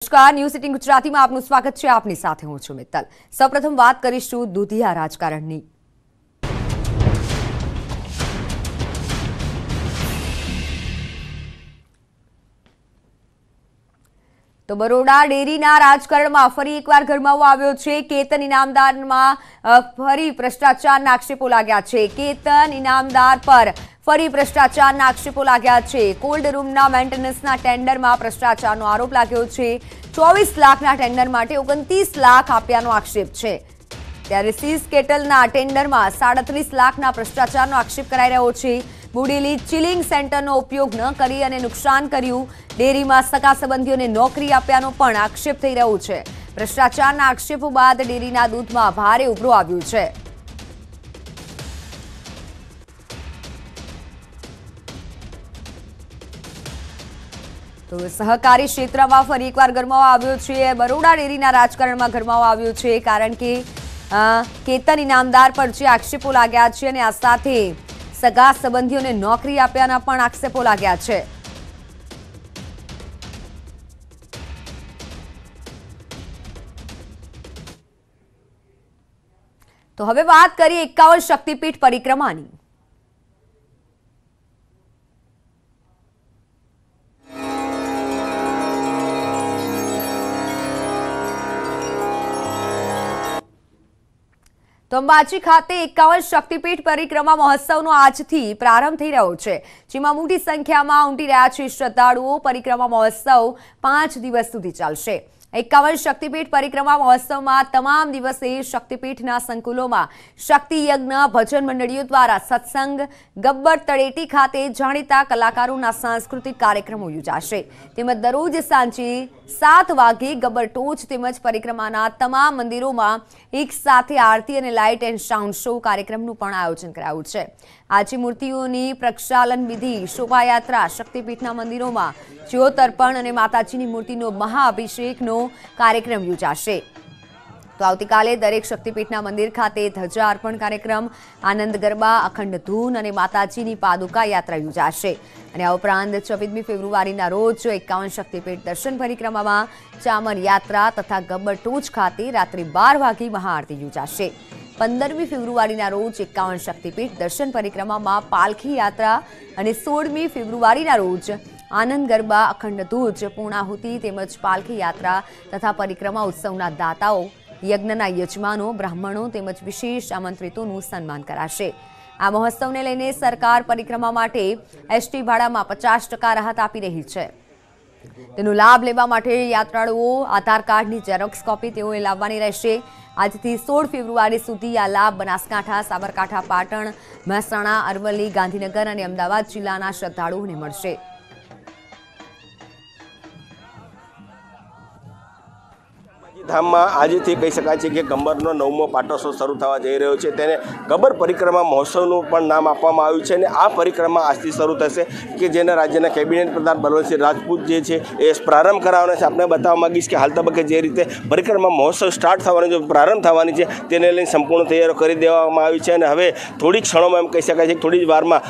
નમસ્કાર, ન્યૂઝ 18 ગુજરાતીમાં આપનું સ્વાગત છે। આપની સાથે હું છું મિત્તલ। સૌપ્રથમ વાત કરીશું દુધિયા રાજકારણની। તો બરોડા ડેરીના રાજકારણમાં ફરી એકવાર ગરમાવો આવ્યો છે। કેતન ઇનામદારમાં ફરી ભ્રષ્ટાચારના આક્ષેપો લાગ્યા છે। કેતન ઇનામદાર પર ફરી ભ્રષ્ટાચારના આક્ષેપો લાગ્યા છે। કોલ્ડ રૂમના મેન્ટેનન્સના ટેન્ડરમાં ભ્રષ્ટાચારનો આરોપ લાગ્યો છે। 24 લાખના ટેન્ડર માટે 29 લાખ આપ્યાનો આક્ષેપ છે। ત્યારે સીઝ કેટલના ટેન્ડરમાં 37 લાખના ભ્રષ્ટાચારનો આક્ષેપ કરાઈ રહ્યો છે। બુડેલી ચિલિંગ સેન્ટરનો ઉપયોગ ન કરી અને નુકસાન કર્યું। ડેરીમાં સગા સંબંધીઓને નોકરી આપ્યાનો પણ આક્ષેપ થઈ રહ્યો છે। ભ્રષ્ટાચારના આક્ષેપો બાદ ડેરીના દૂધમાં ભારે ઉભરો આવ્યું છે। તો સહકારી ક્ષેત્રમાં ફરી એકવાર ગરમાવો આવ્યો છે। બરોડા ડેરીના રાજકારણમાં ગરમાવો આવ્યો છે કારણ કે કેતન ઇનામદાર પર જે આક્ષેપો લાગ્યા છે અને આ સાથે સગા સંબંધીઓને નોકરી આપ્યાના પણ આક્ષેપો લાગ્યા છે। તો હવે વાત કરીએ 51 શક્તિપીઠ પરિક્રમાની। તો અંબાજી ખાતે 51 શક્તિપીઠ પરિક્રમા મહોત્સવનો આજથી પ્રારંભ થઈ રહ્યો છે, જેમાં મોટી સંખ્યામાં ઉમટી રહ્યા છે શ્રદ્ધાળુઓ। પરિક્રમા મહોત્સવ 5 દિવસ સુધી ચાલશે। 51 શક્તિપીઠ પરિક્રમા મહોત્સવમાં તમામ દિવસે શક્તિપીઠના સંકુલોમાં શક્તિ યજ્ઞ, ભજન મંડળીઓ દ્વારા સત્સંગ, ગબ્બર તળેટી ખાતે જાણીતા કલાકારોના સાંસ્કૃતિક કાર્યક્રમો યોજાશે। તેમજ દરરોજ સાંજે 7 વાગે ગબ્બર ટોચ તેમજ પરિક્રમાના તમામ મંદિરોમાં એક સાથે આરતી અને લાઇટ એન્ડ સાઉન્ડ શો કાર્યક્રમનું પણ આયોજન કરાયું છે। આજે મૂર્તિઓની પ્રક્ષાલન વિધિ, શોભાયાત્રા, શક્તિપીઠના મંદિરોમાં જ્યોતર્પણ અને માતાજીની મૂર્તિનો મહાઅભિષેકનો કાર્યક્રમ યોજાશે। તો આવતીકાલે દરેક શક્તિપીઠના મંદિર ખાતે ધજા અર્પણ કાર્યક્રમ, આનંદ ગરબા, અખંડ ધૂન અને માતાજીની પાદુકા યાત્રા યોજાશે। અને આ ઉપરાંત 24મી ફેબ્રુઆરીના રોજ 51 શક્તિપીઠ દર્શન પરિક્રમામાં ચામર યાત્રા તથા ગબ્બર ટોચ ખાતે રાત્રે 12 વાગે મહાઆરતી યોજાશે। 15મી ફેબ્રુઆરીના રોજ 51 શક્તિપીઠ દર્શન પરિક્રમામાં પાલખી યાત્રા અને 16મી ફેબ્રુઆરીના રોજ આનંદ ગરબા, અખંડ ધૂજ, પૂર્ણાહુતિ તેમજ પાલખી યાત્રા તથા પરિક્રમા ઉત્સવના દાતાઓ, યજ્ઞના યજમાનો, બ્રાહ્મણો તેમજ વિશેષ આમંત્રિતોનું સન્માન કરાશે। આ મહોત્સવને લઈને સરકાર પરિક્રમા માટે એસટી ભાડામાં 50% રાહત આપી રહી છે। તેનો લાભ લેવા માટે યાત્રાળુઓ આધાર કાર્ડની ઝેરોક્સ કોપી તેઓએ લાવવાની રહેશે। આજથી 16 ફેબ્રુઆરી સુધી આ લાભ બનાસકાંઠા, સાબરકાંઠા, પાટણ, મહેસાણા, અરવલ્લી, ગાંધીનગર અને અમદાવાદ જિલ્લાના શ્રદ્ધાળુઓને મળશે। ધામમાં આજથી કહી શકાય છે કે ગબ્બરનો 9મો પાટોત્સવ શરૂ થવા જઈ રહ્યો છે। તેને ગબ્બર પરિક્રમા મહોત્સવનું પણ નામ આપવામાં આવ્યું છે। અને આ પરિક્રમા આજથી શરૂ થશે કે જેના રાજ્યના કેબિનેટ પ્રધાન બલવંતસિંહ રાજપૂત જે છે એ પ્રારંભ કરાવવાના છે। આપણે બતાવવા માંગીશ કે હાલ તબક્કે જે રીતે પરિક્રમા મહોત્સવ સ્ટાર્ટ થવાની જો પ્રારંભ થવાની છે તેને લઈને સંપૂર્ણ તૈયારીઓ કરી દેવામાં આવી છે। અને હવે થોડી ક્ષણોમાં એમ કહી શકાય છે કે થોડી જ વારમાં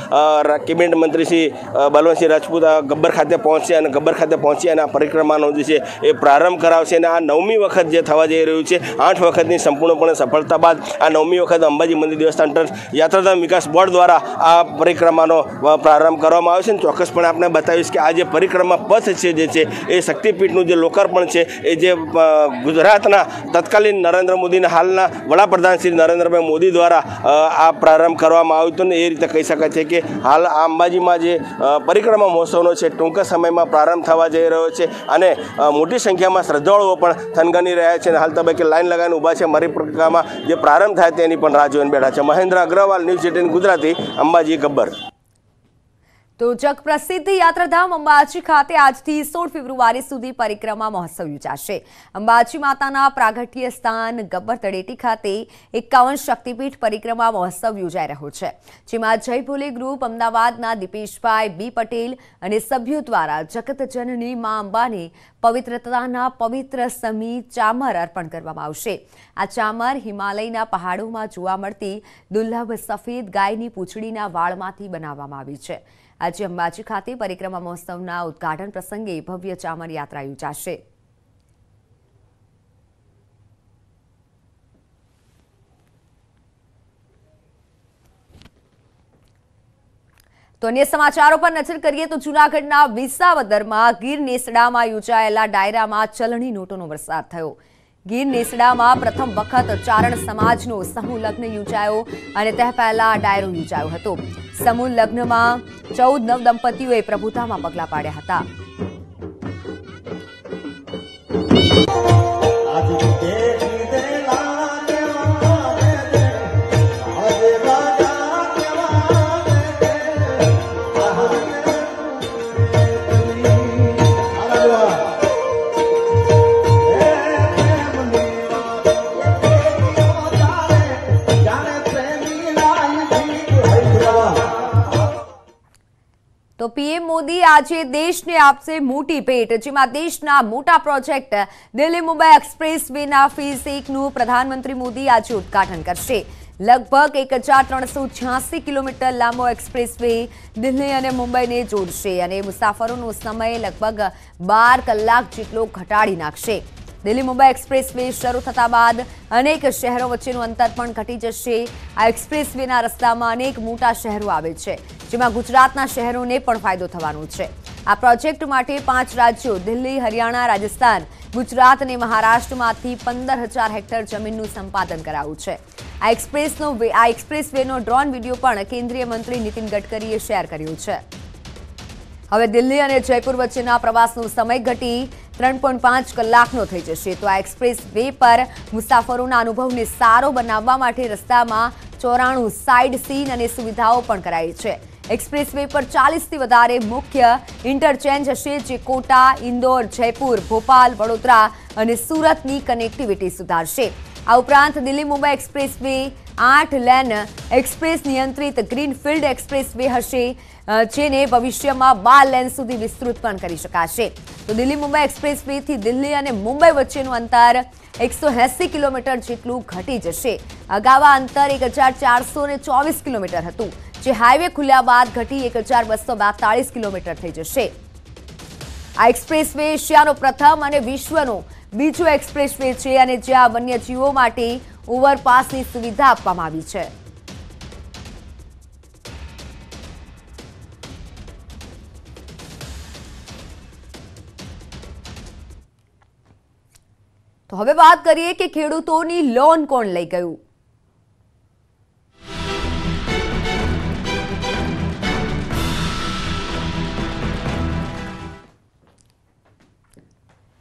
કેબિનેટ મંત્રી શ્રી બલવંતસિંહ રાજપૂત ગબ્બર ખાતે પહોંચશે અને ગબ્બર ખાતે પહોંચી અને આ પરિક્રમાનો જે છે એ પ્રારંભ કરાવશે। અને આ 9મી વખત જે થવા જઈ રહ્યું છે, 8 વખતની સંપૂર્ણપણે સફળતા બાદ આ 9મી વખત અંબાજી મંદિર દેવસ્થાન ટ્રસ્ટ યાત્રાધામ વિકાસ બોર્ડ દ્વારા આ પરિક્રમાનો પ્રારંભ કરવામાં આવ્યો છે। અને ચોક્કસપણે આપણે બતાવીશ કે આ જે પરિક્રમા પથ છે જે છે એ શક્તિપીઠનું જે લોકાર્પણ છે એ જે ગુજરાતના તત્કાલીન નરેન્દ્ર મોદીના હાલના વડાપ્રધાન શ્રી નરેન્દ્રભાઈ મોદી દ્વારા આ પ્રારંભ કરવામાં આવ્યો હતો। ને એ રીતે કહી શકાય છે કે હાલ આ અંબાજીમાં જે પરિક્રમા મહોત્સવનો છે ટૂંક સમયમાં પ્રારંભ થવા જઈ રહ્યો છે અને મોટી સંખ્યામાં શ્રદ્ધાળુઓ પણ થનગની રહ્યા છે। અને હાલ તબક્કે લાઈન લગાવીને ઊભા છે મારી પરિક્રમા જે પ્રારંભ થાય તેની પણ રાહ જોઈને બેઠા છે। મહેન્દ્ર અગ્રવાલ, ન્યૂઝ 18 ગુજરાતી, અંબાજી ગબ્બર। તો જગપ્રસિદ્ધ યાત્રાધામ અંબાજી ખાતે આજથી 16 ફેબ્રુઆરી સુધી પરિક્રમા મહોત્સવ યોજાશે। અંબાજી માતાના પ્રાગટ્ય સ્થાન ગબ્બર તળેટી ખાતે 51 શક્તિપીઠ પરિક્રમા મહોત્સવ યોજાઈ રહ્યો છે, જેમાં જય ભોલે ગ્રુપ અમદાવાદના દીપેશભાઈ બી પટેલ અને સભ્યો દ્વારા જગતજનની મા અંબાને પવિત્રતાના પવિત્ર સમી ચામર અર્પણ કરવામાં આવશે। આ ચામર હિમાલયના પહાડોમાં જોવા મળતી દુર્લભ સફેદ ગાયની પૂંછડીના વાળમાંથી બનાવવામાં આવી છે। આજે અંબાજી ખાતે પરિક્રમા મહોત્સવના ઉદ્ઘાટન પ્રસંગે ભવ્ય ચામર યાત્રા યોજાશે। તો અન્ય સમાચારો પર નજર કરીએ તો જૂનાગઢના વિસાવદરમાં ગીર નેસડામાં યોજાયેલા ડાયરામાં ચલણી નોટોનો વરસાદ થયો. ગીર નેસડામાં પ્રથમ વખત ચારણ સમાજનો સમૂહ લગ્ન યોજાયો અને તે પહેલા ડાયરો યોજાયો હતો. સમૂહ લગ્નમાં 14 નવદંપતીઓએ પ્રભુતામાં પગલાં પાડ્યા હતા. તો પીએમ મોદી આજે દેશને આપશે મોટી ભેટ, જેમાં દેશના મોટા પ્રોજેક્ટ દિલ્હી મુંબઈ એક્સપ્રેસ વેના ફેઝ 1નું પ્રધાનમંત્રી મોદી આજે ઉદ્ઘાટન કરશે. લગભગ 1386 કિલોમીટર લાંબો એક્સપ્રેસ વે દિલ્હી અને મુંબઈને જોડશે અને મુસાફરોનો સમય લગભગ 12 કલાક જેટલો ઘટાડી નાખશે. દિલ્હી મુંબઈ એક્સપ્રેસ વે શરૂ થતા બાદ અનેક શહેરો વચ્ચેનું અંતર પણ ઘટી જશે. આ એક્સપ્રેસ વેના રસ્તામાં અનેક મોટા શહેરો આવે છે, જેમાં ગુજરાતના શહેરોને પણ ફાયદો થવાનો છે. આ પ્રોજેક્ટ માટે 5 રાજ્યો દિલ્હી, હરિયાણા, રાજસ્થાન, ગુજરાત અને મહારાષ્ટ્રમાંથી 15,000 હેક્ટર જમીનનું સંપાદન કરાયું છે. આ એક્સપ્રેસ વેનો ડ્રોન વિડીયો પણ કેન્દ્રીય મંત્રી નીતિન ગડકરીએ શેર કર્યો છે. હવે દિલ્હી અને જયપુર વચ્ચેના પ્રવાસનો સમય ઘટી 3.5 કલાકનો થઈ જશે. તો આ એક્સપ્રેસ વે પર મુસાફરોના અનુભવને સારો બનાવવા માટે રસ્તામાં 94 સાઇડ સીન અને સુવિધાઓ પણ કરાઈ છે. એક્સપ્રેસ વે પર 40થી વધારે મુખ્ય ઇન્ટરચેન્જ હશે, જે કોટા, ઇન્દોર, જયપુર, ભોપાલ, વડોદરા અને સુરતની કનેક્ટિવિટી સુધારશે. આ ઉપરાંત Delhi Mumbai expressway 8 lane express નિયંત્રિત ગ્રીનફિલ્ડ એક્સપ્રેસ વે હશે, જેને ભવિષ્યમાં 12 લેન સુધી વિસ્તૃત પણ કરી શકાશે. તો દિલ્હી મુંબઈ એક્સપ્રેસ વેથી દિલ્હી અને મુંબઈ વચ્ચેનું અંતર 180 કિલોમીટર જેટલું ઘટી જશે. અગાઉ આ અંતર 1424 કિલોમીટર હતું, જે હાઈવે ખુલ્યા બાદ ઘટી 1242 કિલોમીટર થઈ જશે. આ એક્સપ્રેસ વે એશિયાનો પ્રથમ અને વિશ્વનો બીજો એક્સપ્રેસ વે છે અને જ્યાં વન્યજીવો માટે ઓવરપાસની સુવિધા આપવામાં આવી છે. તો હવે વાત કરીએ કે ખેડૂતોની લોન કોણ લઈ ગયું.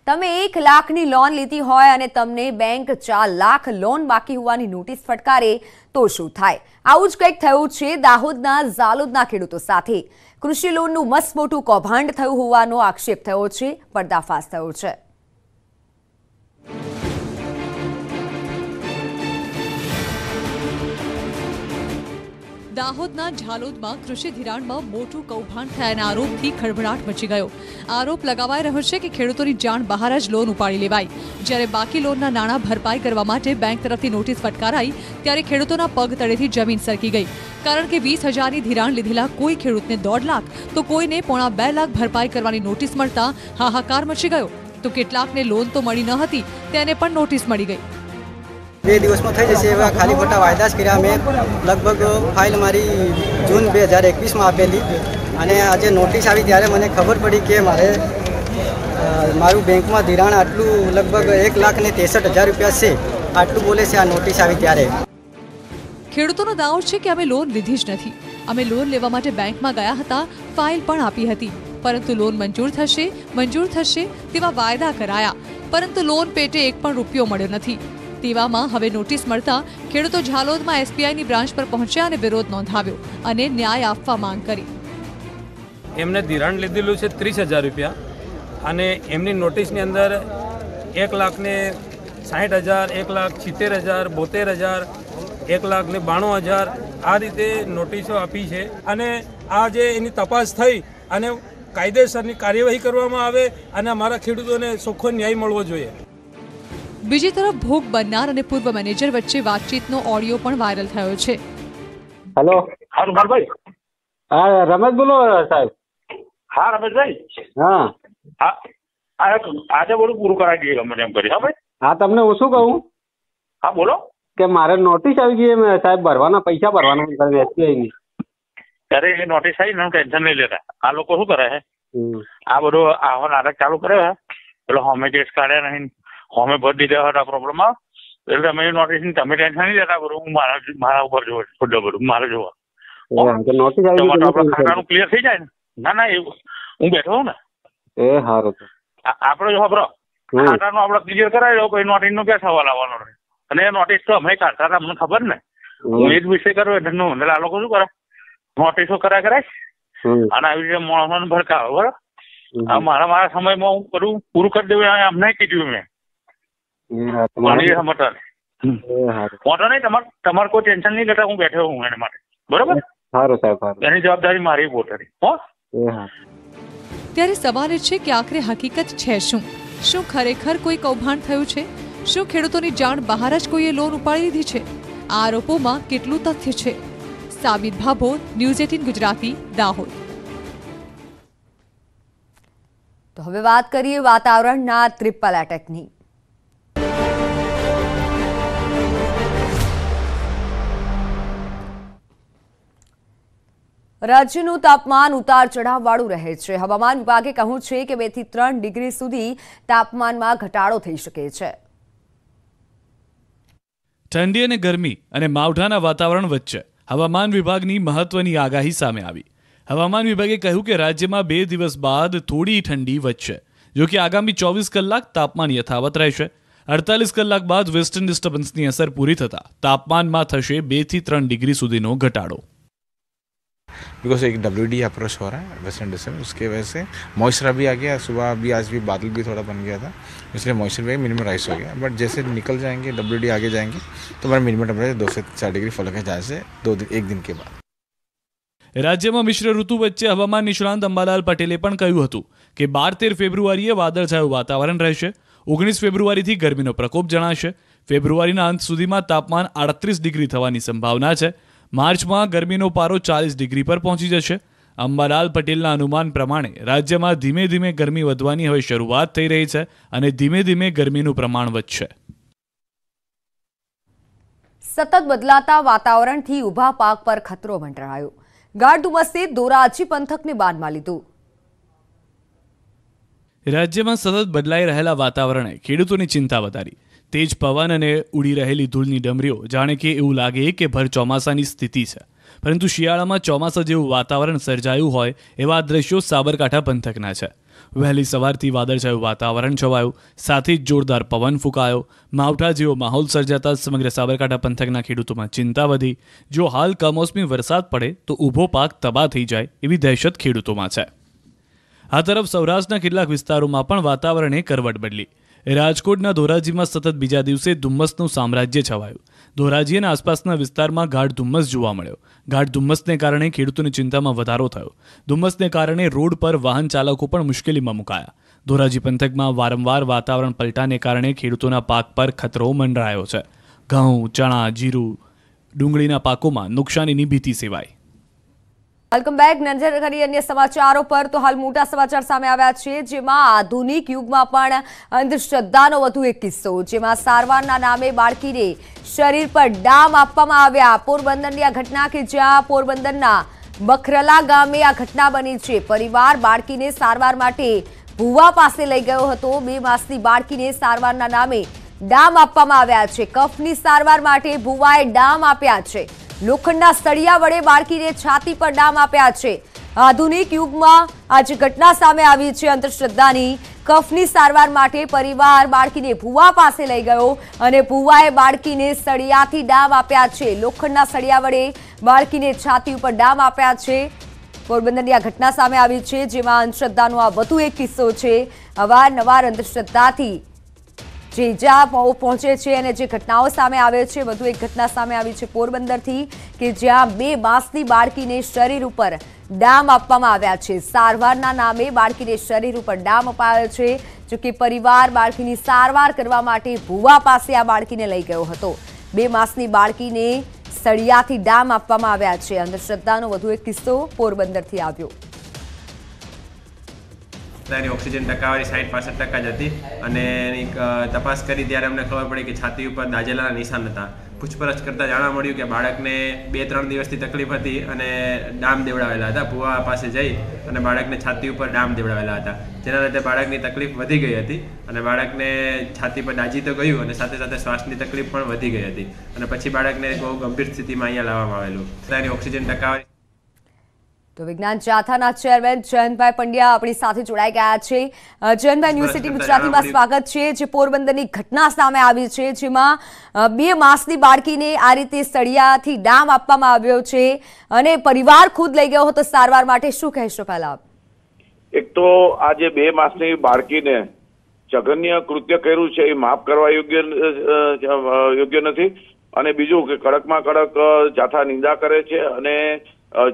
તમે 1 લાખની લોન લીધી હોય અને તમને બેંક 4 લાખ લોન બાકી હોવાની નોટિસ ફટકારે તો શું થાય? આવું જ કંઈક થયું છે દાહોદના ઝાલોદના ખેડૂતો સાથે. કૃષિ લોનનું મસ્ત મોટું કૌભાંડ થયું હોવાનો આક્ષેપ થયો છે, પર્દાફાશ થયો છે. દાહોદના ઝાલોદમાં કૃષિ ધિરાણમાં મોટું કૌભાંડ થયાના આરોપથી ખળભળાટ મચી ગયો. આરોપ લગાવાઈ રહ્યો છે કે ખેડૂતોની જાણ બહાર જ લોન ઉપાડી લેવાઈ. જ્યારે બાકી લોનના નાણાં ભરપાઈ કરવા માટે બેંક તરફથી નોટિસ ફટકારાઈ, ત્યારે ખેડૂતોના પગ તળેથી જમીન સરકી ગઈ. કારણ કે 20,000ની ધિરાણ લીધેલા કોઈ ખેડૂતને 1.5 લાખ તો કોઈને 2.5 લાખ ભરપાઈ કરવાની નોટિસ મળતા હાહાકાર મચી ગયો. તો કેટલાકને લોન તો મળી ન હતી, તેને પણ નોટિસ મળી ગઈ. 2 દિવસમાં થઈ જશે એવા ખાલી ખોટા વાયદા જ કર્યા. મેં લગભગ ફાઇલ મારી જૂન 2021માં આપેલી અને આજે નોટિસ આવી ત્યારે મને ખબર પડી કે મારું બેંકમાં ધિરાણ આટલું લગભગ 1,63,000 રૂપિયા છે, આટલું બોલે છે આ નોટિસ આવી ત્યારે. ખેડૂતોનો દાવો છે કે અમે લોન લીધી જ નથી. અમે લોન લેવા માટે બેંકમાં ગયા હતા, ફાઇલ પણ આપી હતી, પરંતુ લોન મંજૂર થશે તેવા વાયદા કરાયા, પરંતુ લોન પેટે 1 પણ રૂપિયો મળ્યો નથી. તેવામાં હવે નોટિસ મળતા ખેડૂતો ઝાલોદમાં એસબીઆઈની બ્રાન્ચ પર પહોંચ્યા અને વિરોધ નોંધાવ્યો અને ન્યાય આપવા માંગ કરી. એમને ધિરાણ લીધેલું છે 30,000 રૂપિયા અને એમની નોટિસની અંદર 1,60,000, 1,70,000, 72,000, 1,92,000 આ રીતે નોટિસો આપી છે. અને આ જે એની તપાસ થઈ અને કાયદેસરની કાર્યવાહી કરવામાં આવે અને અમારા ખેડૂતોને ચોખ્ખો ન્યાય મળવો જોઈએ. બીજી તરફ ભોગ બનનાર અને પૂર્વ મેનેજર વચ્ચે વાતચીતનો ઓડિયો પણ વાયરલ થયો છે. હેલો, ભાઈ. હા, રમેશ બોલો સાહેબ. હા રમેશભાઈ. હા આજે બધું પૂરું કરાવી દઈએ મને એમ કરી. હા ભાઈ. હા, તમને હું શું કહું? હા બોલો. કે મારે નોટિસ આવી ગઈ સાહેબ, ભરવાના પૈસા ભરવાના એસબીઆઈની. ત્યારે એ નોટિસ આવી ને ટેન્શન નહીં લેતા. આ લોકો શું કરે છે, હમ. આ બધું આવા નાટક ચાલુ કરે છે. પેલો હોમે કેસ કાઢ્યા નહીં, હોમે ભરી દીધા હતા પ્રોબ્લેમ આવે એટલે તમે નોટિસ તમે ટેન્શન નહીં લેતા. બધું હું મારા ઉપર જોવા ખુદ બધું મારે જોવા નોટિસ આવી તમારે ગઈ આપડે ખાતાનું ક્લિયર થઈ જાય ને. ના એવું હું બેઠો હોઉં ને એ સારું છે. આપડે જો ખબર ખાતાનું આપડે ક્લિયર કરાવી દો, કોઈ નોટિસ નો ક્યાં સવાલ આવવાનો રહે. અને એ નોટિસ તો અમે કાઢતા હતા, અમને ખબર ને. હું એ જ વિષય કરું એટલે આ લોકો શું કરે, નોટિસો કરાય અને આવી રીતે માણસોને ભડકાવે. બરાબર, મારા સમયમાં હું બધું પૂરું કરી દેવું અમને કીધું મેં. સમજતા મોટો નહીં, તમારે કોઈ ટેન્શન નહીં લેતા, હું બેઠો હું એના માટે. બરોબર, સારું સાહેબ, એની જવાબદારી મારી પોતાની. ત્યારે સવાલ એ છે કે આખરે હકીકત છે શું? શું ખરેખર કોઈ કૌભાંડ થયું છે? શું ખેડૂતોની જાણ બહાર જ કોઈએ લોન ઉપાડી લીધી છે? આ આરોપોમાં કેટલું તથ્ય છે? સાબિત ભાભોર, ન્યૂઝ 18 ગુજરાતી, દાહોદ. તો હવે વાત કરીએ વાતાવરણના ટ્રિપલ એટેકની. રાજ્યનું તાપમાન ઉતાર ચઢાવ વાળું રહે છે. હવામાન વિભાગે કહ્યું છે કે 2 થી 3 ડિગ્રી સુધી તાપમાનમાં ઘટાડો થઈ શકે છે. ઠંડી અને ગરમી અને માવઠાના વાતાવરણ વચ્ચે હવામાન વિભાગની મહત્વની આગાહી સામે આવી. હવામાન વિભાગે કહ્યું કે રાજ્યમાં 2 દિવસ બાદ થોડી ઠંડી વધશે, જો કે આગામી 24 કલાક તાપમાન યથાવત રહેશે. 48 કલાક બાદ વેસ્ટર્ન ડિસ્ટર્બન્સની અસર પૂરી થતા તાપમાનમાં થશે 2 થી 3 ડિગ્રી સુધીનો ઘટાડો. बिकॉज एक WD अप्रोच हो रहा है वेस्टर्न डिस्टर्बेंस, उसके वजह से मॉइस्चर अभी आ गया. सुबह अभी आज भी बादल भी थोड़ा बन गया था, इसलिए मॉइस्चर भी मिनिमम राइस हो गया. बट जैसे निकल जाएंगे WD आगे जाएंगे तो हमारा मिनिमम टेम्परेचर 2 से 4 डिग्री फॉल के जहाँ से 1 दिन के बाद. રાજ્યમાં મિશ્ર ઋતુ વચ્ચે હવામાન નિષ્ણાંત અંબાલાલ પટેલે પણ કહ્યું હતું કે 12-13 ફેબ્રુઆરીએ વાદળછાયું વાતાવરણ રહેશે. 19 ફેબ્રુઆરીથી ગરમીનો પ્રકોપ જણાશે. ફેબ્રુઆરીના અંત સુધીમાં તાપમાન 38 ડિગ્રી થવાની સંભાવના છે. માર્ચમાં ગરમીનો પારો 40 ડિગ્રી પર પહોંચી જશે. અંબાલાલ પટેલના અનુમાન પ્રમાણે રાજ્યમાં ધીમે ધીમે ગરમી વધવાની હવે શરૂઆત થઈ રહી છે અને ધીમે ધીમે ગરમીનું પ્રમાણ વધશે. સતત બદલાતા વાતાવરણથી ઊભા પાક પર ખતરો મંડરાયો. ગાઢ ધુમ્મસે ધોરાજી પંથકને બાનમાં લીધું. રાજ્યમાં સતત બદલાઈ રહેલા વાતાવરણે ખેડૂતોની ચિંતા વધારી. તેજ પવન અને ઉડી રહેલી ધૂળની ડમરીઓ જાણે કે એવું લાગે કે ભર ચોમાસાની સ્થિતિ છે, પરંતુ શિયાળામાં ચોમાસા જેવું વાતાવરણ સર્જાયું હોય એવા દ્રશ્યો સાબરકાંઠા પંથકના છે. વહેલી સવારથી વાદળછાયું વાતાવરણ છવાયું, સાથે જ જોરદાર પવન ફૂંકાયો. માવઠા જેવો માહોલ સર્જાતા સમગ્ર સાબરકાંઠા પંથકના ખેડૂતોમાં ચિંતા વધી. જો હાલ કમોસમી વરસાદ પડે તો ઊભો પાક તબાહ થઈ જાય એવી દહેશત ખેડૂતોમાં છે. આ તરફ સૌરાષ્ટ્રના કેટલાક વિસ્તારોમાં પણ વાતાવરણે કરવટ બદલી. રાજકોટના ધોરાજીમાં સતત બીજા દિવસે ધુમ્મસનું સામ્રાજ્ય છવાયું. ધોરાજી અને આસપાસના વિસ્તારમાં ગાઢ ધુમ્મસ જોવા મળ્યો. ગાઢ ધુમ્મસને કારણે ખેડૂતોની ચિંતામાં વધારો થયો. ધુમ્મસને કારણે રોડ પર વાહન ચાલકો પણ મુશ્કેલીમાં મુકાયા. ધોરાજી પંથકમાં વારંવાર વાતાવરણ પલટાને કારણે ખેડૂતોના પાક પર ખતરો મંડરાયો છે. ઘઉં, ચણા, જીરું, ડુંગળીના પાકોમાં નુકસાનીની ભીતિ સેવાય. Welcome back. નજર કરીએ અન્ય સમાચારો પર તો હાલ મોટા સમાચાર સામે આવ્યા છે, જેમાં આધુનિક યુગમાં પણ અંધશ્રદ્ધાનો વધુ એક કિસ્સો, જેમાં સારવારના નામે બાળકીને શરીર પર ડામ આપવામાં આવ્યા. પોરબંદરની આ ઘટના કે જ્યાં પોરબંદરના બખરલા ગામે આ ઘટના બની છે. પરિવાર બાળકીને સારવાર માટે ભુવા પાસે લઈ ગયો હતો. 2 માસની બાળકીને સારવારના નામે ડામ આપવામાં આવ્યા છે. કફની સારવાર માટે ભુવાએ ડામ આપ્યા છે. લોખંડના સળિયા વડે બાળકીને છાતી પર ડામ આપ્યા છે. આધુનિક યુગમાં આજે ઘટના સામે આવી છે અંધશ્રદ્ધાની. કફની સારવાર માટે પરિવાર બાળકીને ભુવા પાસે લઈ ગયો અને ભુવાએ બાળકીને સળિયાથી ડામ આપ્યા છે. લોખંડના સળિયા વડે બાળકીને છાતી ઉપર ડામ આપ્યા છે. પોરબંદરની આ ઘટના સામે આવી છે, જેમાં અંધશ્રદ્ધાનો આ વધુ એક કિસ્સો છે. અવારનવાર અંધશ્રદ્ધાથી જે ઇજા પહોંચે છે અને જે ઘટનાઓ સામે આવે છે, વધુ એક ઘટના સામે આવી છે પોરબંદરથી કે જ્યાં 2 માસની બાળકીને શરીર ઉપર ડામ આપવામાં આવ્યા છે. સારવારના નામે બાળકીને શરીર ઉપર ડામ અપાયો છે. જો કે પરિવાર બાળકીની સારવાર કરવા માટે ભુવા પાસે આ બાળકીને લઈ ગયો હતો. 2 માસની બાળકીને સળિયાથી ડામ આપવામાં આવ્યા છે. અંધશ્રદ્ધાનો વધુ એક કિસ્સો પોરબંદરથી આવ્યો. એની ઓક્સિજન ટકાવારી 60-65% જ હતી અને એની તપાસ કરી ત્યારે અમને ખબર પડી કે છાતી ઉપર દાઝેલાના નિશાન હતા. પૂછપરછ કરતાં જાણવા મળ્યું કે બાળકને 2-3 દિવસથી તકલીફ હતી અને ડામ દેવડાવેલા હતા. ભુવા પાસે જઈ અને બાળકને છાતી ઉપર ડામ દેવડાવેલા હતા, જેના લીધે બાળકની તકલીફ વધી ગઈ હતી અને બાળકને છાતી પર દાઝી તો ગયું અને સાથે સાથે શ્વાસની તકલીફ પણ વધી ગઈ હતી અને પછી બાળકને બહુ ગંભીર સ્થિતિમાં અહીંયા લાવવામાં આવેલું. એની ઓક્સિજન ટકાવારી. તો વિજ્ઞાન જાથાના ચેરમેન જયંતભાઈ પંડ્યા આપણી સાથે જોડાઈ ગયા છે. જયંતભાઈ, ન્યૂઝ 18 ગુજરાતીમાં સ્વાગત છે. જે પોરબંદરની ઘટના સામે આવી છે, જેમાં 2 માસની બાળકીને આ રીતે સળિયાથી ડામ આપવામાં આવ્યો છે અને પરિવાર ખુદ લઈ ગયો હતો સારવાર માટે, શું કહેશો પહેલા? એક તો આ જે 2 માસની બાળકીને જઘન્ય કૃત્ય કર્યું છે એ માફ કરવા યોગ્ય નથી અને બીજું કે કડકમાં કડક જાથા નિંદા કરે છે અને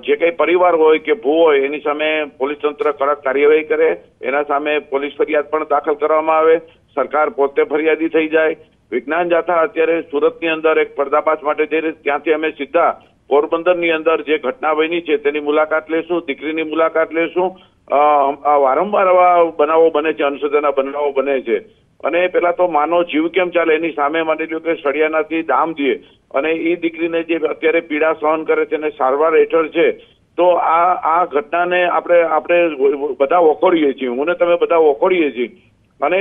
જે કઈ પરિવાર હોય કે ભૂ હોય એની સામે પોલીસ તંત્ર કડક કાર્યવાહી કરે, એના સામે પોલીસ ફરિયાદ પણ દાખલ કરવામાં આવે, સરકાર પોતે ફરિયાદી થઈ જાય. વિજ્ઞાન જાથા અત્યારે સુરતની અંદર એક પર્દાફાશ માટે જઈ રહી, ત્યાંથી અમે સીધા પોરબંદરની અંદર જે ઘટના બની છે તેની મુલાકાત લેશું, દીકરીની મુલાકાત લેશું. વારંવાર આવા બનાવો બને છે, અંધશ્રદ્ધાના બનાવો બને છે અને પેલા તો માનો જીવ કેમ ચાલે એની સામે માની લ્યો કે સળિયાનાથી ડામ દે અને એ દીકરીને જે અત્યારે પીડા સહન કરે છે અને સારવાર હેઠળ છે, તો આ ઘટનાને આપણે બધા વખોડીએ છીએ, હું ને તમે બધા વખોડીએ છીએ અને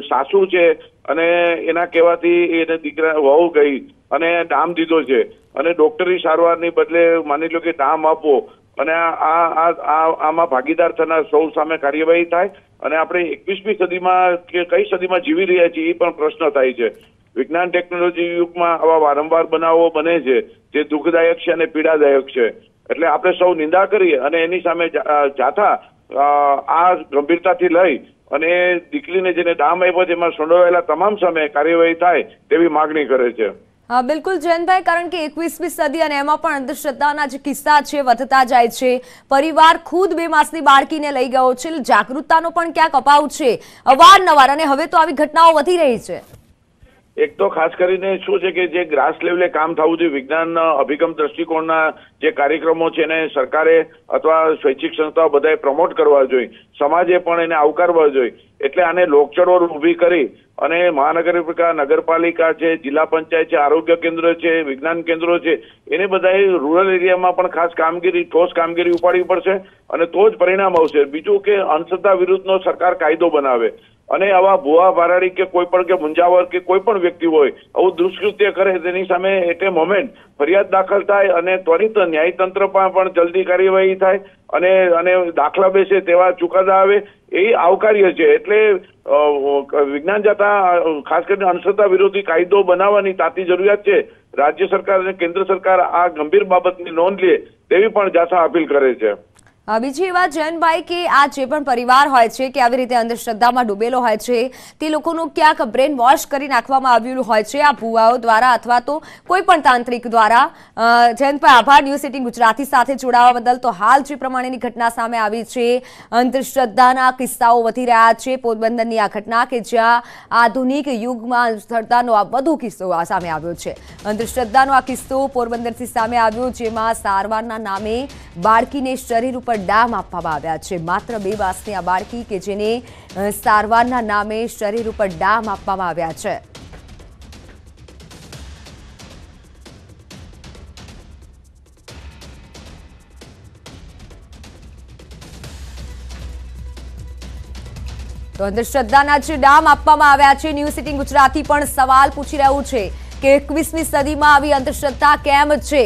સાસુ છે અને એના કહેવાથી એને દીકરા વહુ ગઈ અને ડામ દીધો છે અને ડોક્ટરી સારવારની બદલે માની લો કે ડામ આપો અને આમાં ભાગીદાર થનાર સૌ સામે કાર્યવાહી થાય અને આપણે 21મી સદીમાં કે કઈ સદીમાં જીવી રહ્યા છીએ એ પણ પ્રશ્ન થાય છે. વિજ્ઞાન ટેકનોલોજી યુગમાં આવા વારંવાર બનાવો બને છે જે દુઃખદાયક છે અને પીડાદાયક છે, એટલે આપણે સૌ નિંદા કરીએ અને એની સામે જાથા આ ગંભીરતાથી લઈ અને દીકરીને જેને ડામ આપ્યો છે એમાં સંડોવાયેલા તમામ સામે કાર્યવાહી થાય તેવી માગણી કરે છે. હા, બિલકુલ જયંતભાઈ, કારણ કે 21મી સદી અને એમાં પણ અંધશ્રદ્ધાના જે કિસ્સા છે વધતા જાય છે. પરિવાર ખુદ 2 માસની બાળકીને લઈ ગયો છે, જાગૃતતાનો પણ ક્યાંક અભાવ છે અવારનવાર અને હવે તો આવી ઘટનાઓ વધી રહી છે. એક તો ખાસ કરીને શું છે કે જે ગ્રાસ લેવલે કામ થવું જોઈએ, વિજ્ઞાન અભિગમ દ્રષ્ટિકોણના જે કાર્યક્રમો છે એને સરકારે અથવા સ્વૈચ્છિક સંસ્થાઓ બધાએ પ્રમોટ કરવા જોઈએ, સમાજે પણ એને આવકારવા જોઈએ. એટલે આને લોકચળવળ ઊભી કરી અને મહાનગરપાલિકા, નગરપાલિકા છે, જિલ્લા પંચાયત છે, આરોગ્ય કેન્દ્ર છે, વિજ્ઞાન કેન્દ્રો છે, એને બધાએ રૂરલ એરિયામાં પણ ખાસ કામગીરી, ઠોસ કામગીરી ઉપાડવી પડશે અને તો જ પરિણામ આવશે. બીજું કે અંધશ્રદ્ધા વિરુદ્ધનો સરકાર કાયદો બનાવે અને આવા ભુવા ભારાડી કે કોઈ પણ કે મુંજાવર કે કોઈ પણ વ્યક્તિ હોય આવું દુષ્કૃત્ય કરે તેની સામે એટ એ મોમેન્ટ ફરિયાદ દાખલ થાય અને ત્વરિત ન્યાયતંત્ર પણ જલ્દી કાર્યવાહી થાય અને દાખલા બેસે તેવા ચુકાદા આવે, એ આવકાર્ય છે. એટલે વિજ્ઞાન જાથા ખાસ કરીને અંધશ્રદ્ધા વિરોધી કાયદો બનાવવાની તાતી જરૂરિયાત છે. રાજ્ય સરકાર અને કેન્દ્ર સરકાર આ ગંભીર બાબતની નોંધ લે તેવી પણ જાથા અપીલ કરે છે. બીજી વાત જયંતભાઈ કે આ જે પણ પરિવાર હોય છે કે આવી રીતે અંધશ્રદ્ધામાં ડૂબેલો હોય છે તે લોકોનું ક્યાંક બ્રેન વોશ કરી નાખવામાં આવ્યું હોય છે આ ભુવાઓ દ્વારા અથવા તો કોઈ પણ તાંત્રિક દ્વારા. જયંતભાઈ, આભાર ન્યૂઝ 18 ગુજરાતી સાથે જોડાવા બદલ. તો હાલ જે પ્રમાણેની ઘટના સામે આવી છે, અંધશ્રદ્ધાના કિસ્સાઓ વધી રહ્યા છે. પોરબંદરની આ ઘટના કે જ્યાં આધુનિક યુગમાં અંધશ્રદ્ધાનો આ વધુ કિસ્સો સામે આવ્યો છે. અંધશ્રદ્ધાનો આ કિસ્સો પોરબંદરથી સામે આવ્યો, જેમાં સારવારના નામે બાળકીને શરીર ઉપર ડામ આપવામાં આવ્યા છે. માત્ર 2 માસની આ બાળકી કે જેને સારવારના નામે શરીર ઉપર ડામ આપવામાં આવ્યા છે. તો અંધશ્રદ્ધાના જે ડામ આપવામાં આવ્યા છે, ન્યૂઝ 18 ગુજરાતી પણ સવાલ પૂછી રહ્યું છે કે 21મી સદીમાં આવી અંધશ્રદ્ધા કેમ છે?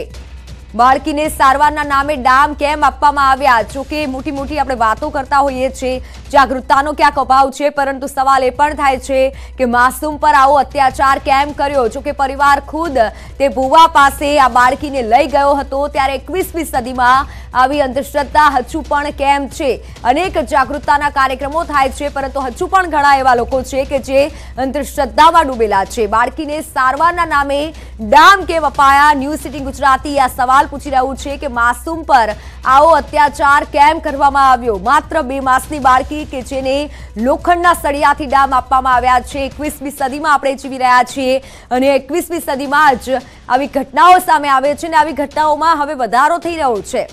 બાળકીને સારવારના નામે ડામ કેમ આપવામાં આવ્યા? જોકે મોટી આપણે વાતો કરતા હોઈએ છીએ, જાગૃતતાનો ક્યાંક અભાવ છે, પરંતુ સવાલ એ પણ થાય છે કે માસૂમ પર આવો અત્યાચાર કેમ કર્યો? જોકે પરિવાર ખુદ તે ભુવા પાસે આ બાળકીને લઈ ગયો હતો, ત્યારે 21મી સદીમાં આવી અંધશ્રદ્ધા હજુ પણ કેમ છે? અનેક જાગૃતતાના કાર્યક્રમો થાય છે, પરંતુ હજુ પણ ઘણા એવા લોકો છે કે જે અંધશ્રદ્ધામાં ડૂબેલા છે. બાળકીને સારવારના નામે ડામ કેમ અપાયા? ન્યૂઝ 18 ગુજરાતી આ સવાલ પૂછી રહ્યું છે કે માસૂમ પર આવો અત્યાચાર કેમ કરવામાં આવ્યો? માત્ર 2 માસની બાળકી કે જેને લોખંડના સળિયાથી ડામ આપવામાં આવ્યા છે. 21મી સદીમાં આપણે જીવી રહ્યા છીએ અને 21મી સદીમાં જ આવી ઘટનાઓ સામે આવે છે અને આવી ઘટનાઓમાં હવે વધારો થઈ રહ્યો છે.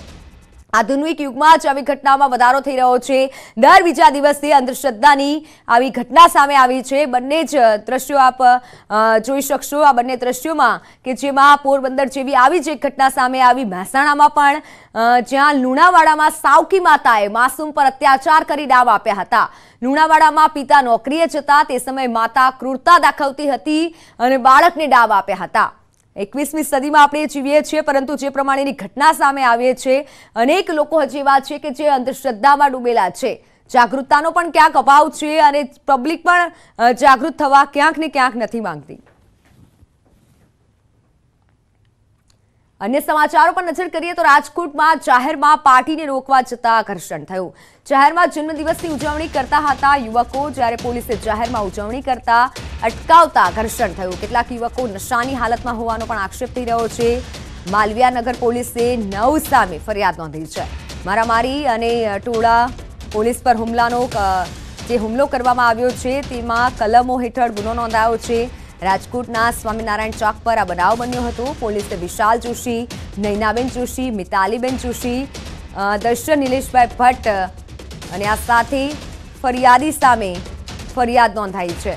આધુનિક યુગમાં જ આવી ઘટનામાં વધારો થઈ રહ્યો છે। દર બીજા દિવસે અંધશ્રદ્ધાની આવી ઘટના સામે આવી છે। બંને જ દ્રશ્યો આપ જોઈ શકશો। આ બંને દ્રશ્યોમાં કે જેમાં પોરબંદર જેવી આવી જ એક ઘટના સામે આવી, મહેસાણામાં પણ જ્યાં લુણાવાડામાં સાવકી માતાએ માસૂમ પર અત્યાચાર કરી ડાવ આપ્યા હતા। લુણાવાડામાં પિતા નોકરીએ જતા તે સમયે માતા ક્રૂરતા દાખવતી હતી અને બાળકને ડાવ આપ્યા હતા। 21મી સદીમાં આપણે જીવીએ છીએ, પરંતુ જે પ્રમાણેની ઘટના સામે આવે છે, અનેક લોકો હજી એવા છે કે જે અંધશ્રદ્ધામાં ડૂબેલા છે। જાગૃતતાનો પણ ક્યાંક અભાવ છે અને પબ્લિક પણ જાગૃત થવા ક્યાંક ને ક્યાંક નથી માંગતી। अन्य समाचारों पर नजर करिए तो રાજકોટમાં જાહેરમાં પાર્ટીને રોકવા જતા ઘર્ષણ થયું। જાહેરમાં જન્મદિવસની ઉજવણી કરતા હતા યુવકો, જ્યારે પોલીસે જાહેરમાં ઉજવણી કરતા અટકાવતા ઘર્ષણ થયું। કેટલાક યુવકો નશાની હાલતમાં હોવાનો પણ આક્ષેપ થઈ રહ્યો છે। માલવીયાનગર પોલીસે 9 સામે ફરિયાદ નોંધી છે। મારામારી અને ટોળા પોલીસ પર હુમલો કરવામાં આવ્યો છે તેમાં કલમો હેઠળ ગુનો નોંધાયો છે। રાજકોટના સ્વામિનારાયણ ચોક પર આ બનાવ બન્યો હતો। પોલીસે વિશાલ જોશી, નૈનાબેન જોશી, મિતાલીબેન જોશી, દર્શન નિલેશભાઈ ભટ્ટ અને આ સાથે ફરિયાદી સામે ફરિયાદ નોંધાઈ છે।